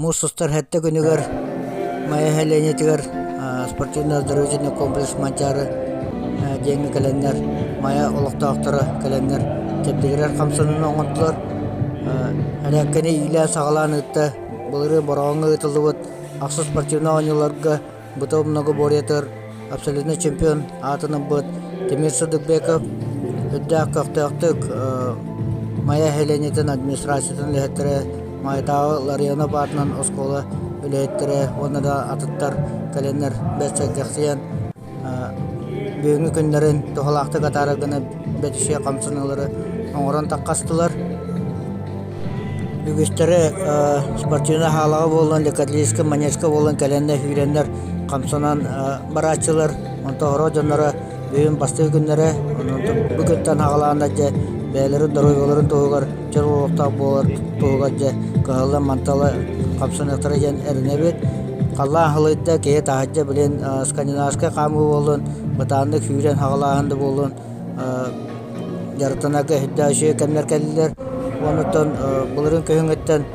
Мусустар хәтта күнүгөр мая хәленетигер спортивно-оздоровительный комплекс манчары деңи календар мая олоқтақтары календар кепдигерер камсынын оңоттулар хәләккәне илә сагалан ытта булыры бороңы ытылыбыт аксыз спортивный ойноларга бутов много боретер абсолютный чемпион атының быт Демир Сыдыкбеков үддәк кактык мая хәленетин администрациятын лехтере Майтау Лариона Батнан Оскола үлеттере, оны да атыттар календар бәтсәк яқсиян бүйінгі күндерін тұғалақты қатарығыны бәтіше қамсынулары оңыран таққастылар. Үгістері спортивна халағы болын, лекатлийскі манежкі болын календар хүйрендер қамсынан барачылар. Онта ғыро жонлары бүйін басты күндері бүгіттен ағалағында же бәлері дұройғыларын тұғығар, жыл олықтақ болар тұғығар же кығылы манталы қамсынықтары жен әріне бет. Қаллан ғылыйда кейі тағыджа білен скандинавскай қамғы болын, бұтанды күйрен ағалағынды болын, жарытынағы хүддәші кәмдер кәлілер. Онытын бұлырын күйіңеттен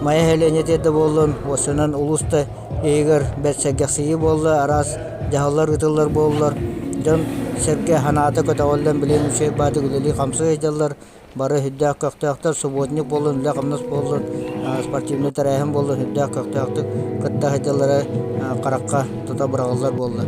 мая хәленетеді болын, осынан ұлысты егер бәтсәгәсейі болды, арас жағылар ұтылар болылар. Жон серке ханаты көтәуэлден білен үшек бады күлелі қамсы ежалар, бары хүддәк көқтәқтар, субботник болын, үлі қамнас болын, спортивный тәрәхім болын, хүддәк көқтәқтық көттәқ ежалары қараққа тұта бұрағылар болды.